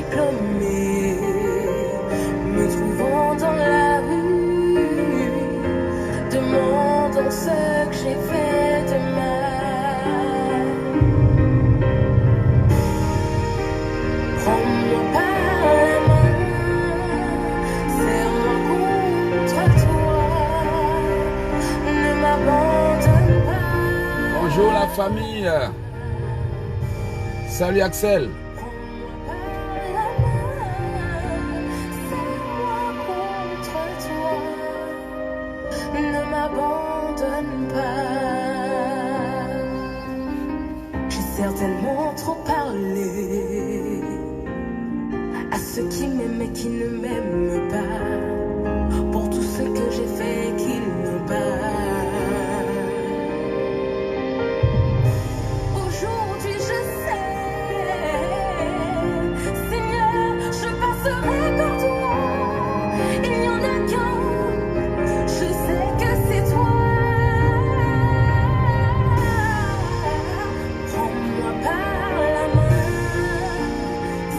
diplômée, me trouvant dans la rue, demandant ce que j'ai fait de mal. Prends-moi par la main, serre-moi contre toi, ne m'abandonne pas. Bonjour la famille. Salut Axel. Ne m'abandonne pas. J'ai certainement trop parlé à ceux qui m'aiment et qui ne m'aiment pas, pour tout ce que j'ai fait qu'ils n'ont pas. Aujourd'hui je sais, Seigneur, je passerai par toi. Il n'y en a qu'un. Je sais que c'est toi. Prends-moi par la main,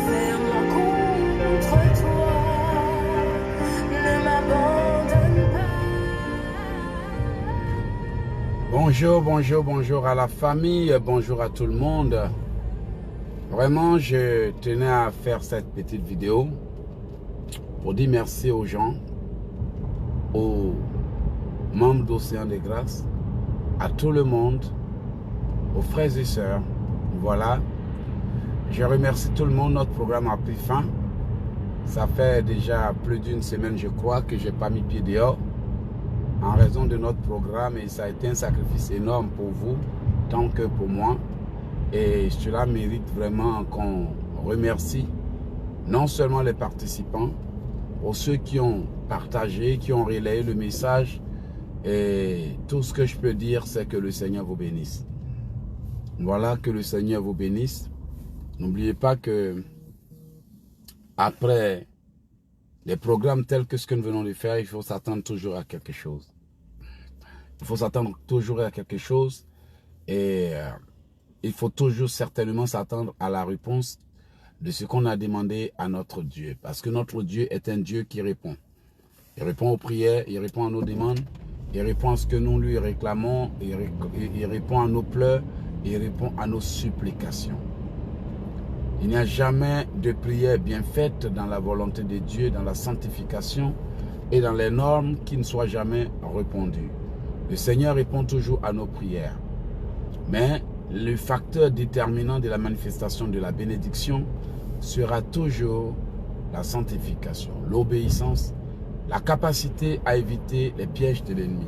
serre-moi contre toi, ne m'abandonne pas. Bonjour à la famille, bonjour à tout le monde. Vraiment, je tenais à faire cette petite vidéo pour dire merci aux gens, aux membres d'Océan de Grâce, à tout le monde, aux frères et sœurs. Voilà, je remercie tout le monde. Notre programme a pris fin. Ça fait déjà plus d'une semaine, je crois, que je n'ai pas mis pied dehors en raison de notre programme, et ça a été un sacrifice énorme pour vous tant que pour moi, et cela mérite vraiment qu'on remercie non seulement les participants, pour ceux qui ont partagé, qui ont relayé le message. Et tout ce que je peux dire, c'est que le Seigneur vous bénisse. Voilà, que le Seigneur vous bénisse. N'oubliez pas que après les programmes tels que ce que nous venons de faire, il faut s'attendre toujours à quelque chose. Il faut s'attendre toujours à quelque chose, et il faut toujours certainement s'attendre à la réponse de ce qu'on a demandé à notre Dieu. Parce que notre Dieu est un Dieu qui répond. Il répond aux prières, il répond à nos demandes, il répond à ce que nous lui réclamons, il répond à nos pleurs, il répond à nos supplications. Il n'y a jamais de prière bien faite dans la volonté de Dieu, dans la sanctification et dans les normes qui ne soient jamais répondues. Le Seigneur répond toujours à nos prières. Mais le facteur déterminant de la manifestation de la bénédiction sera toujours la sanctification, l'obéissance, la capacité à éviter les pièges de l'ennemi.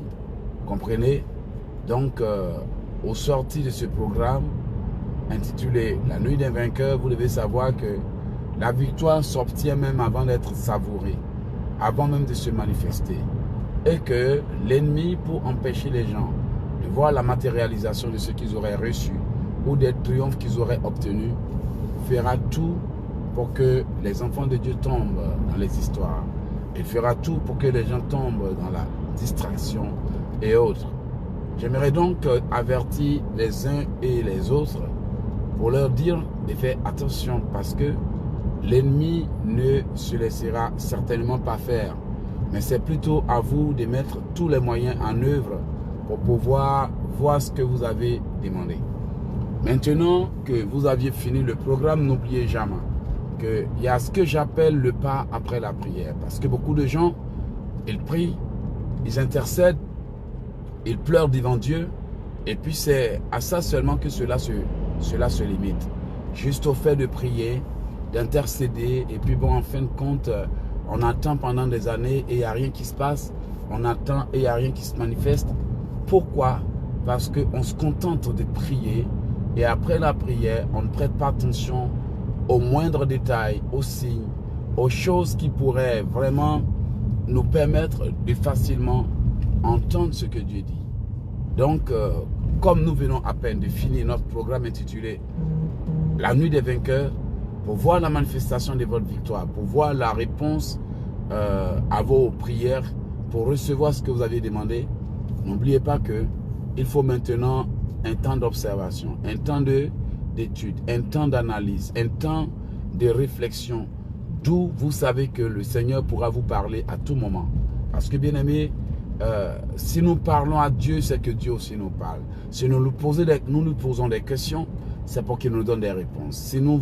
Comprenez? Donc, au sorti de ce programme intitulé La Nuit des Vainqueurs, vous devez savoir que la victoire s'obtient même avant d'être savourée, avant même de se manifester. Et que l'ennemi, pour empêcher les gens de voir la matérialisation de ce qu'ils auraient reçu ou des triomphes qu'ils auraient obtenus, fera tout pour que les enfants de Dieu tombent dans les histoires. Il fera tout pour que les gens tombent dans la distraction et autres. J'aimerais donc avertir les uns et les autres pour leur dire de faire attention, parce que l'ennemi ne se laissera certainement pas faire. Mais c'est plutôt à vous de mettre tous les moyens en œuvre pour pouvoir voir ce que vous avez demandé. Maintenant que vous aviez fini le programme, n'oubliez jamais qu'il y a ce que j'appelle le pas après la prière. Parce que beaucoup de gens, ils prient, ils intercèdent, ils pleurent devant Dieu, et puis c'est à ça seulement que cela se limite. Juste au fait de prier, d'intercéder, et puis bon, en fin de compte, on attend pendant des années et il n'y a rien qui se passe. On attend et il n'y a rien qui se manifeste. Pourquoi? Parce qu'on se contente de prier, et après la prière, on ne prête pas attention aux moindres détails, aux signes, aux choses qui pourraient vraiment nous permettre de facilement entendre ce que Dieu dit. Donc, comme nous venons à peine de finir notre programme intitulé La Nuit des Vainqueurs, pour voir la manifestation de votre victoire, pour voir la réponse à vos prières, pour recevoir ce que vous avez demandé, n'oubliez pas que il faut maintenant un temps d'observation, un temps d'étude, un temps d'analyse, un temps de réflexion, d'où vous savez que le Seigneur pourra vous parler à tout moment. Parce que, bien aimé, si nous parlons à Dieu, c'est que Dieu aussi nous parle. Si nous nous posons des questions, c'est pour qu'il nous donne des réponses. Si nous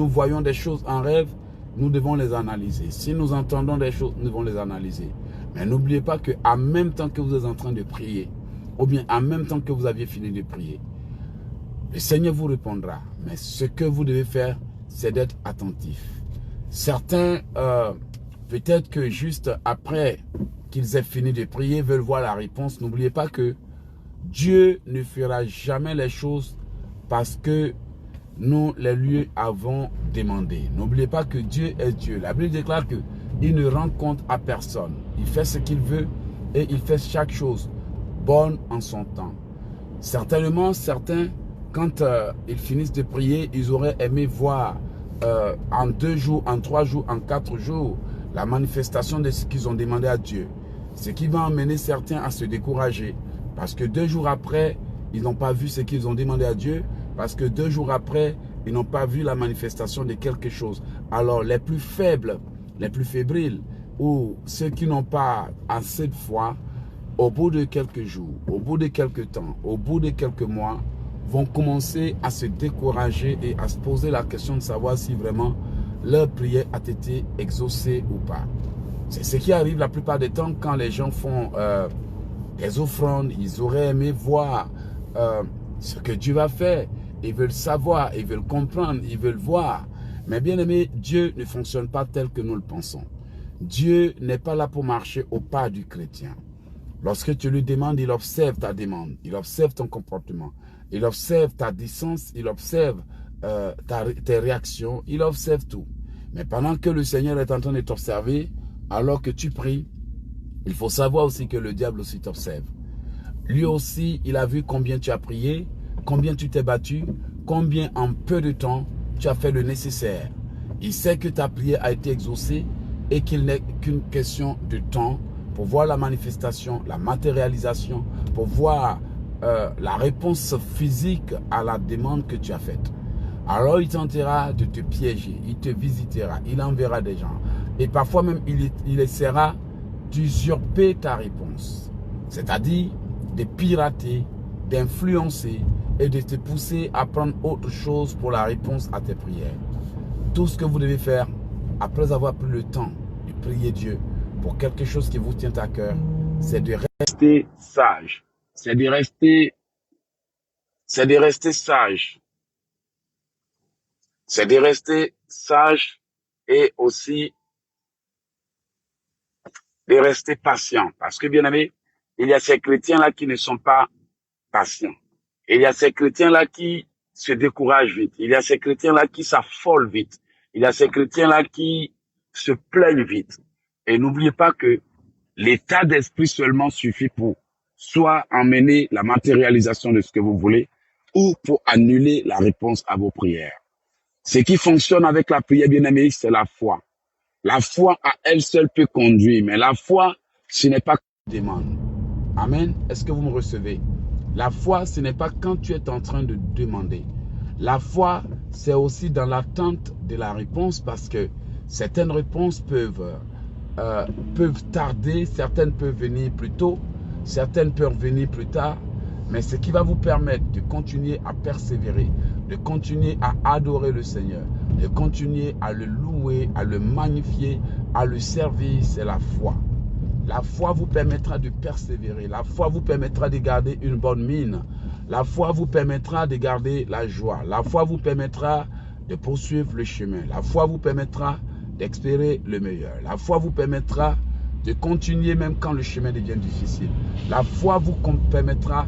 voyons des choses en rêve, nous devons les analyser. Si nous entendons des choses, nous devons les analyser. Mais n'oubliez pas qu'en même temps que vous êtes en train de prier, ou bien en même temps que vous aviez fini de prier, le Seigneur vous répondra. Mais ce que vous devez faire, c'est d'être attentif. Certains, peut-être que juste après qu'ils aient fini de prier, veulent voir la réponse. N'oubliez pas que Dieu ne fera jamais les choses parce que nous les lui avons demandé. N'oubliez pas que Dieu est Dieu. La Bible déclare qu'il ne rend compte à personne. Il fait ce qu'il veut et il fait chaque chose bonne en son temps. Certainement, certains, quand ils finissent de prier, ils auraient aimé voir en 2 jours, en 3 jours, en 4 jours, la manifestation de ce qu'ils ont demandé à Dieu. Ce qui va amener certains à se décourager. Parce que 2 jours après, ils n'ont pas vu ce qu'ils ont demandé à Dieu. Parce que 2 jours après, ils n'ont pas vu la manifestation de quelque chose. Alors les plus faibles, les plus fébriles, ou ceux qui n'ont pas assez de foi, au bout de quelques jours, au bout de quelques temps, au bout de quelques mois, vont commencer à se décourager et à se poser la question de savoir si vraiment leur prière a été exaucée ou pas. C'est ce qui arrive la plupart des temps quand les gens font des offrandes. Ils auraient aimé voir ce que Dieu va faire. Ils veulent savoir, ils veulent comprendre, ils veulent voir. Mais bien aimé, Dieu ne fonctionne pas tel que nous le pensons. Dieu n'est pas là pour marcher au pas du chrétien. Lorsque tu lui demandes, il observe ta demande, il observe ton comportement, il observe ta distance, il observe tes réactions, il observe tout. Mais pendant que le Seigneur est en train de t'observer, alors que tu pries, il faut savoir aussi que le diable aussi t'observe. Lui aussi, il a vu combien tu as prié, combien tu t'es battu, combien en peu de temps tu as fait le nécessaire. Il sait que ta prière a été exaucée et qu'il n'est qu'une question de temps pour voir la manifestation, la matérialisation, pour voir la réponse physique à la demande que tu as faite. Alors il tentera de te piéger, il te visitera, il enverra des gens. Et parfois même il essaiera d'usurper ta réponse. C'est-à-dire de pirater, d'influencer et de te pousser à prendre autre chose pour la réponse à tes prières. Tout ce que vous devez faire, après avoir pris le temps de prier Dieu pour quelque chose qui vous tient à cœur, c'est de rester sage. C'est de rester sage. C'est de rester sage et aussi de rester patient. Parce que, bien aimé, il y a ces chrétiens-là qui ne sont pas patients. Il y a ces chrétiens-là qui se découragent vite. Il y a ces chrétiens-là qui s'affolent vite. Il y a ces chrétiens-là qui se plaignent vite. Et n'oubliez pas que l'état d'esprit seulement suffit pour soit emmener la matérialisation de ce que vous voulez ou pour annuler la réponse à vos prières. Ce qui fonctionne avec la prière, bien aimé, c'est la foi. La foi à elle seule peut conduire, mais la foi, ce n'est pas une demande. Amen. Est-ce que vous me recevez? La foi, ce n'est pas quand tu es en train de demander. La foi, c'est aussi dans l'attente de la réponse parce que certaines réponses peuvent tarder, certaines peuvent venir plus tôt, certaines peuvent venir plus tard. Mais ce qui va vous permettre de continuer à persévérer, de continuer à adorer le Seigneur, de continuer à le louer, à le magnifier, à le servir, c'est la foi. La foi vous permettra de persévérer. La foi vous permettra de garder une bonne mine. La foi vous permettra de garder la joie. La foi vous permettra de poursuivre le chemin. La foi vous permettra d'espérer le meilleur. La foi vous permettra de continuer même quand le chemin devient difficile. La foi vous permettra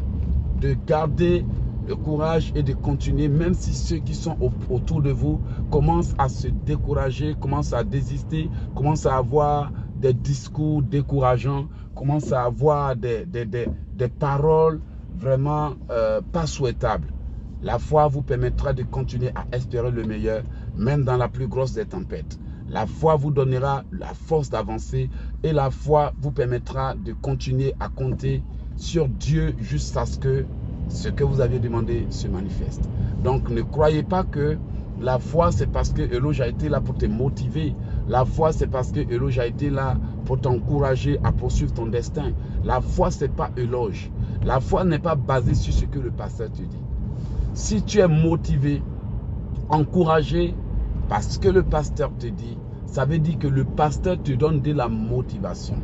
de garder le courage et de continuer même si ceux qui sont autour de vous commencent à se décourager, commencent à désister, commencent à avoir des discours décourageants, commencent à avoir des paroles vraiment pas souhaitables. La foi vous permettra de continuer à espérer le meilleur, même dans la plus grosse des tempêtes. La foi vous donnera la force d'avancer et la foi vous permettra de continuer à compter sur Dieu jusqu'à ce que vous avez demandé se manifeste. Donc ne croyez pas que La foi, c'est parce que Eloge a été là pour te motiver. La foi, c'est parce que Eloge a été là pour t'encourager à poursuivre ton destin. La foi, ce n'est pas Eloge. La foi n'est pas basée sur ce que le pasteur te dit. Si tu es motivé, encouragé parce que le pasteur te dit, ça veut dire que le pasteur te donne de la motivation.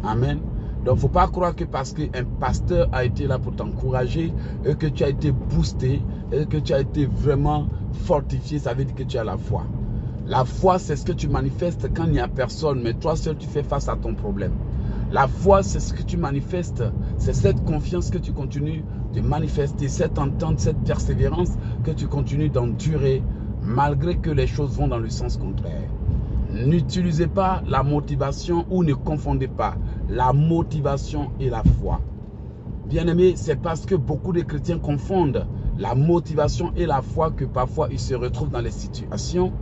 Amen. Donc, il ne faut pas croire que parce qu'un pasteur a été là pour t'encourager et que tu as été boosté et que tu as été vraiment fortifié, ça veut dire que tu as la foi. La foi, c'est ce que tu manifestes quand il n'y a personne, mais toi seul, tu fais face à ton problème. La foi, c'est ce que tu manifestes, c'est cette confiance que tu continues de manifester, cette entente, cette persévérance que tu continues d'endurer malgré que les choses vont dans le sens contraire. N'utilisez pas la motivation ou ne confondez pas la motivation et la foi. Bien-aimés, c'est parce que beaucoup de chrétiens confondent la motivation et la foi que parfois ils se retrouvent dans les situations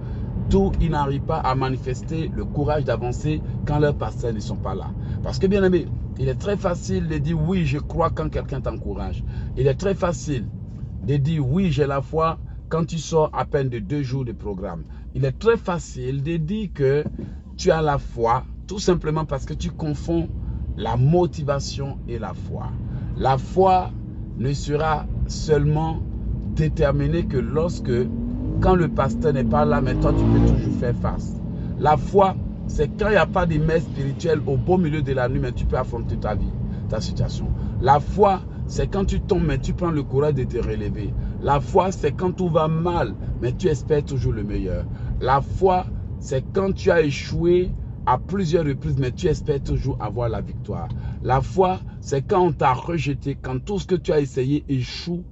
d'où ils n'arrivent pas à manifester le courage d'avancer quand leurs pasteurs ne sont pas là. Parce que bien-aimés, il est très facile de dire oui, je crois quand quelqu'un t'encourage. Il est très facile de dire oui, j'ai la foi quand tu sors à peine de 2 jours de programme. Il est très facile de dire que tu as la foi tout simplement parce que tu confonds la motivation et la foi. La foi ne sera seulement déterminée que lorsque, quand le pasteur n'est pas là, mais toi tu peux toujours faire face. La foi, c'est quand il n'y a pas de messe spirituelle au beau milieu de la nuit, mais tu peux affronter ta vie, ta situation. La foi, c'est quand tu tombes, mais tu prends le courage de te relever. La foi, c'est quand tout va mal, mais tu espères toujours le meilleur. La foi, c'est quand tu as échoué à plusieurs reprises, mais tu espères toujours avoir la victoire. La foi, c'est quand on t'a rejeté, quand tout ce que tu as essayé échoue,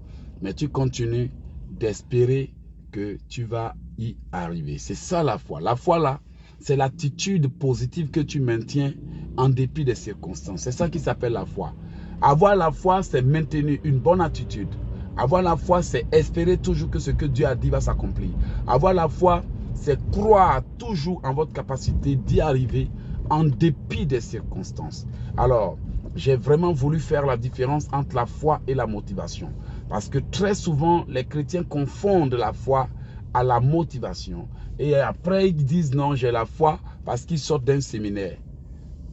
mais tu continues d'espérer que tu vas y arriver. C'est ça la foi. La foi là, c'est l'attitude positive que tu maintiens en dépit des circonstances. C'est ça qui s'appelle la foi. Avoir la foi, c'est maintenir une bonne attitude. Avoir la foi, c'est espérer toujours que ce que Dieu a dit va s'accomplir. Avoir la foi, c'est croire toujours en votre capacité d'y arriver en dépit des circonstances. Alors, j'ai vraiment voulu faire la différence entre la foi et la motivation. Parce que très souvent, les chrétiens confondent la foi à la motivation. Et après, ils disent non, j'ai la foi parce qu'ils sortent d'un séminaire.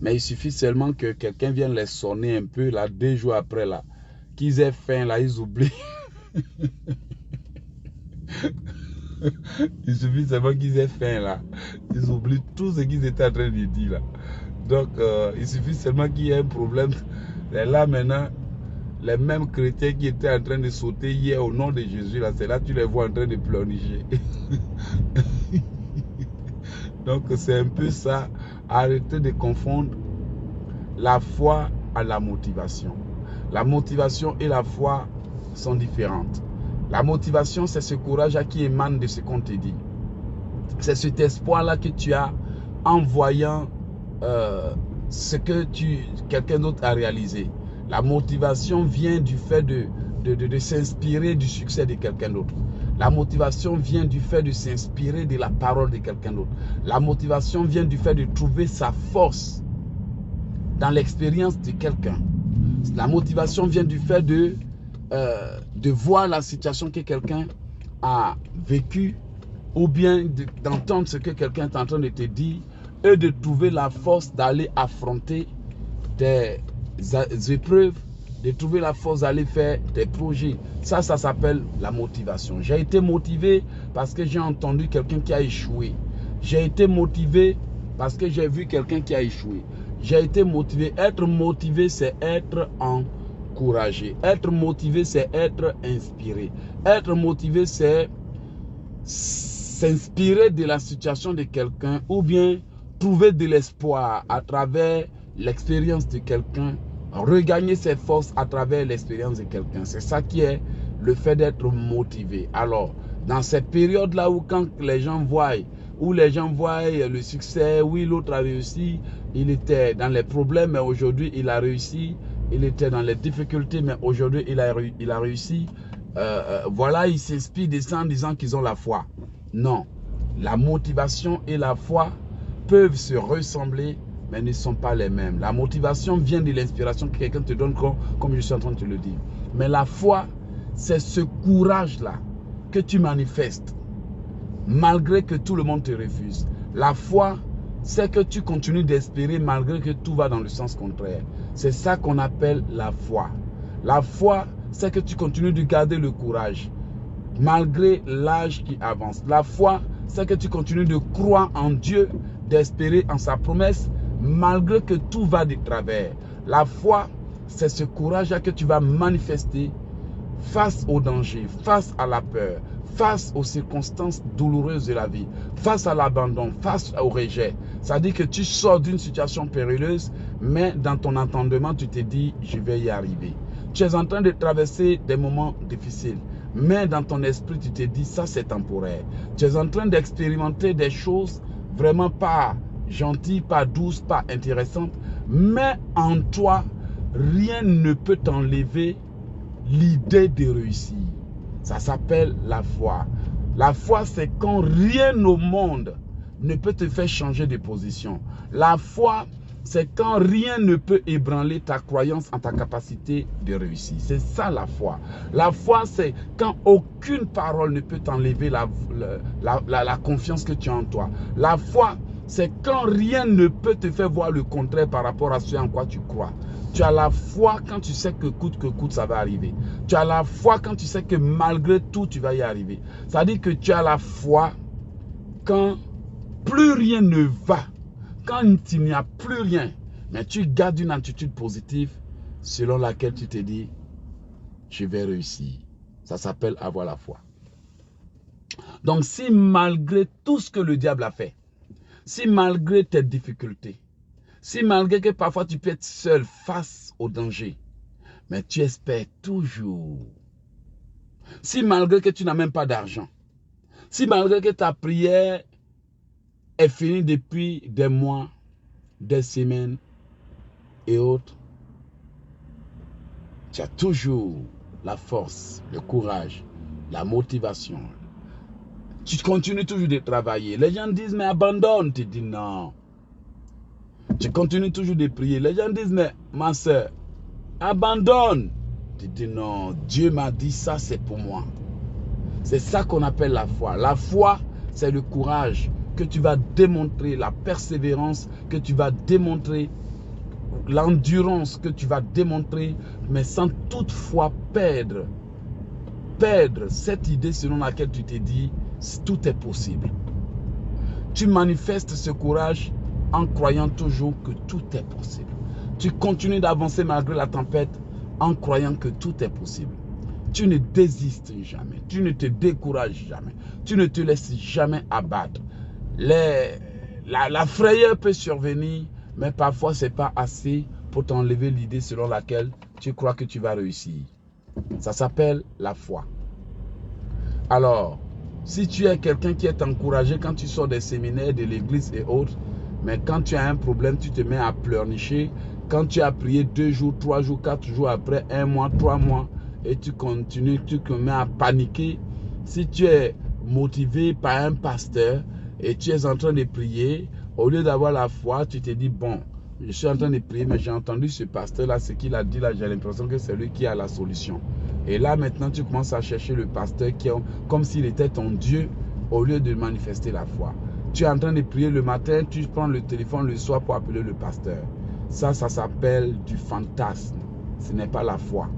Mais il suffit seulement que quelqu'un vienne les sonner un peu, là, 2 jours après, là, qu'ils aient faim, là, ils oublient. Il suffit seulement qu'ils aient faim, là. Ils oublient tout ce qu'ils étaient en train de dire, là. Donc, il suffit seulement qu'il y ait un problème. Et là, maintenant, les mêmes chrétiens qui étaient en train de sauter hier au nom de Jésus, là, c'est là que tu les vois en train de pleurnicher. Donc, c'est un peu ça. Arrêtez de confondre la foi à la motivation. La motivation et la foi sont différentes. La motivation, c'est ce courage qui émane de ce qu'on te dit. C'est cet espoir-là que tu as en voyant ce que quelqu'un d'autre a réalisé. La motivation vient du fait de s'inspirer du succès de quelqu'un d'autre. La motivation vient du fait de s'inspirer de la parole de quelqu'un d'autre. La motivation vient du fait de trouver sa force dans l'expérience de quelqu'un. La motivation vient du fait de voir la situation que quelqu'un a vécue ou bien d'entendre ce que quelqu'un est en train de te dire et de trouver la force d'aller affronter des épreuves, de trouver la force d'aller faire des projets. Ça s'appelle la motivation. J'ai été motivé parce que j'ai entendu quelqu'un qui a échoué. J'ai été motivé parce que j'ai vu quelqu'un qui a échoué. J'ai été motivé. Être motivé, c'est être encouragé. Être motivé, c'est être inspiré. Être motivé, c'est s'inspirer de la situation de quelqu'un ou bien trouver de l'espoir à travers l'expérience de quelqu'un, regagner ses forces à travers l'expérience de quelqu'un. C'est ça qui est le fait d'être motivé. Alors, dans cette période-là où quand les gens voient, le succès, oui, l'autre a réussi, il était dans les problèmes, mais aujourd'hui, il a réussi. Il était dans les difficultés, mais aujourd'hui, il a réussi. Voilà, ils s'inspirent de ça en disant qu'ils ont la foi. Non, la motivation et la foi peuvent se ressembler, mais ne sont pas les mêmes. La motivation vient de l'inspiration que quelqu'un te donne, comme je suis en train de te le dire. Mais la foi, c'est ce courage-là que tu manifestes malgré que tout le monde te refuse. La foi, c'est que tu continues d'espérer malgré que tout va dans le sens contraire. C'est ça qu'on appelle la foi. La foi, c'est que tu continues de garder le courage malgré l'âge qui avance. La foi, c'est que tu continues de croire en Dieu, d'espérer en sa promesse malgré que tout va de travers. La foi, c'est ce courage-là que tu vas manifester face au danger, face à la peur, face aux circonstances douloureuses de la vie, face à l'abandon, face au rejet. Ça dit que tu sors d'une situation périlleuse, mais dans ton entendement, tu te dis, je vais y arriver. Tu es en train de traverser des moments difficiles, mais dans ton esprit, tu te dis, ça c'est temporaire. Tu es en train d'expérimenter des choses vraiment pas gentilles, pas douces, pas intéressantes, mais en toi, rien ne peut t'enlever l'idée de réussir. Ça s'appelle la foi. La foi, c'est quand rien au monde ne peut te faire changer de position. La foi, c'est quand rien ne peut ébranler ta croyance en ta capacité de réussir. C'est ça la foi. La foi, c'est quand aucune parole ne peut t'enlever la confiance que tu as en toi. La foi, c'est quand rien ne peut te faire voir le contraire par rapport à ce en quoi tu crois. Tu as la foi quand tu sais que coûte, ça va arriver. Tu as la foi quand tu sais que malgré tout, tu vas y arriver. Ça veut dire que tu as la foi quand plus rien ne va. Quand il n'y a plus rien, mais tu gardes une attitude positive selon laquelle tu te dis, je vais réussir. Ça s'appelle avoir la foi. Donc si malgré tout ce que le diable a fait, si malgré tes difficultés, si malgré que parfois tu peux être seul face au danger, mais tu espères toujours. Si malgré que tu n'as même pas d'argent, si malgré que ta prière est finie depuis des mois, des semaines et autres, tu as toujours la force, le courage, la motivation. Tu continues toujours de travailler. Les gens disent, mais abandonne. Tu dis non. Tu continues toujours de prier. Les gens disent, mais ma soeur, abandonne. Tu dis non, Dieu m'a dit ça, c'est pour moi. C'est ça qu'on appelle la foi. La foi, c'est le courage que tu vas démontrer, la persévérance que tu vas démontrer, l'endurance que tu vas démontrer, mais sans toutefois perdre cette idée selon laquelle tu te dis, tout est possible. Tu manifestes ce courage en croyant toujours que tout est possible. Tu continues d'avancer malgré la tempête en croyant que tout est possible. Tu ne désistes jamais, tu ne te décourages jamais, tu ne te laisses jamais abattre. La frayeur peut survenir, mais parfois ce n'est pas assez pour t'enlever l'idée selon laquelle tu crois que tu vas réussir. Ça s'appelle la foi. Alors, si tu es quelqu'un qui est encouragé quand tu sors des séminaires, de l'église et autres, mais quand tu as un problème, tu te mets à pleurnicher. Quand tu as prié 2 jours, 3 jours, 4 jours après, 1 mois, 3 mois, et tu continues, tu te mets à paniquer. Si tu es motivé par un pasteur et tu es en train de prier, au lieu d'avoir la foi, tu te dis, bon, je suis en train de prier, mais j'ai entendu ce pasteur-là, ce qu'il a dit là, j'ai l'impression que c'est lui qui a la solution. Et là, maintenant, tu commences à chercher le pasteur comme s'il était ton Dieu, au lieu de manifester la foi. Tu es en train de prier le matin, tu prends le téléphone le soir pour appeler le pasteur. Ça s'appelle du fantasme. Ce n'est pas la foi.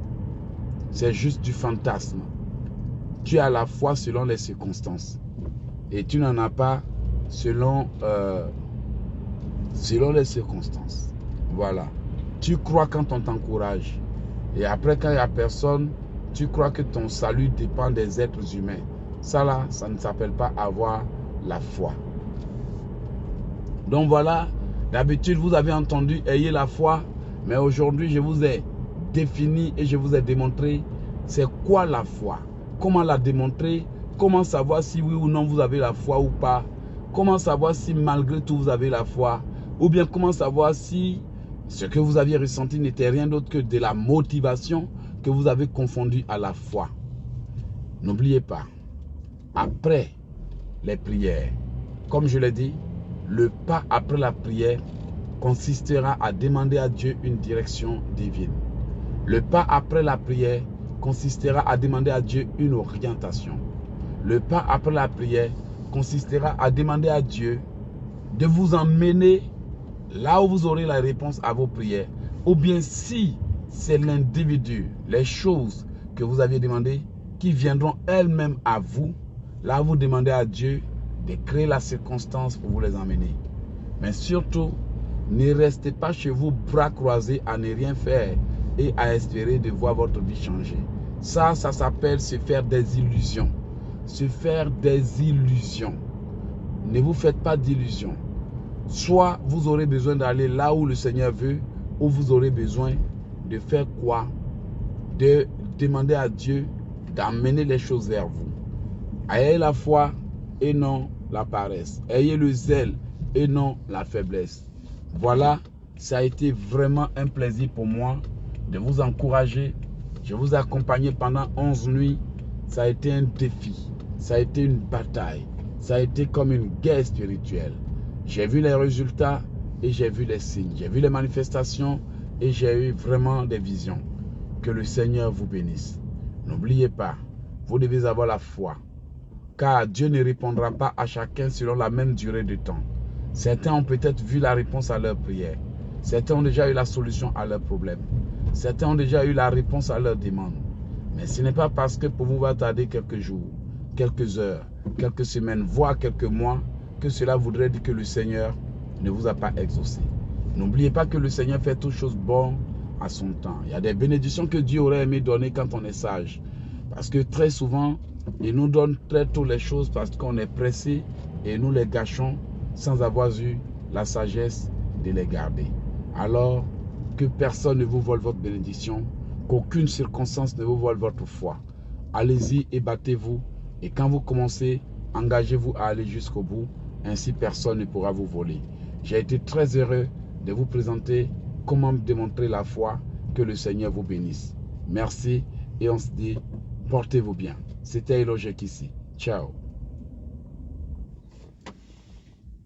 C'est juste du fantasme. Tu as la foi selon les circonstances. Et tu n'en as pas selon les circonstances. Voilà. Tu crois quand on t'encourage. Et après, quand il n'y a personne, tu crois que ton salut dépend des êtres humains. Ça là, ça ne s'appelle pas avoir la foi. Donc voilà, d'habitude vous avez entendu ayez la foi, mais aujourd'hui je vous ai défini et je vous ai démontré c'est quoi la foi, comment la démontrer, comment savoir si oui ou non vous avez la foi ou pas, comment savoir si malgré tout vous avez la foi, ou bien comment savoir si ce que vous aviez ressenti n'était rien d'autre que de la motivation que vous avez confondu à la foi. N'oubliez pas, après les prières, comme je l'ai dit, le pas après la prière consistera à demander à Dieu une direction divine. Le pas après la prière consistera à demander à Dieu une orientation. Le pas après la prière consistera à demander à Dieu de vous emmener là où vous aurez la réponse à vos prières. Ou bien si c'est l'individu, les choses que vous aviez demandées qui viendront elles-mêmes à vous, là vous demandez à Dieu de créer la circonstance pour vous les emmener. Mais surtout, ne restez pas chez vous bras croisés à ne rien faire et à espérer de voir votre vie changer. Ça s'appelle se faire des illusions. Se faire des illusions. Ne vous faites pas d'illusions. Soit vous aurez besoin d'aller là où le Seigneur veut, ou vous aurez besoin de faire quoi? De demander à Dieu d'amener les choses vers vous. Ayez la foi et non la paresse. Ayez le zèle et non la faiblesse. Voilà, ça a été vraiment un plaisir pour moi de vous encourager. Je vous ai accompagné pendant 11 nuits. Ça a été un défi. Ça a été une bataille. Ça a été comme une guerre spirituelle. J'ai vu les résultats et j'ai vu les signes. J'ai vu les manifestations et j'ai eu vraiment des visions. Que le Seigneur vous bénisse. N'oubliez pas, vous devez avoir la foi. Car Dieu ne répondra pas à chacun selon la même durée de temps. Certains ont peut-être vu la réponse à leur prière. Certains ont déjà eu la solution à leurs problèmes. Certains ont déjà eu la réponse à leurs demandes. Mais ce n'est pas parce que pour vous va tarder quelques jours, quelques heures, quelques semaines, voire quelques mois, que cela voudrait dire que le Seigneur ne vous a pas exaucé. N'oubliez pas que le Seigneur fait toutes choses bonnes à son temps. Il y a des bénédictions que Dieu aurait aimé donner quand on est sage. Parce que très souvent, il nous donne très tôt les choses parce qu'on est pressé et nous les gâchons sans avoir eu la sagesse de les garder. Alors, que personne ne vous vole votre bénédiction, qu'aucune circonstance ne vous vole votre foi. Allez-y et battez-vous. Et quand vous commencez, engagez-vous à aller jusqu'au bout. Ainsi, personne ne pourra vous voler. J'ai été très heureux de vous présenter comment démontrer la foi. Que le Seigneur vous bénisse. Merci et on se dit, portez-vous bien. C'était Elojek ici. Ciao.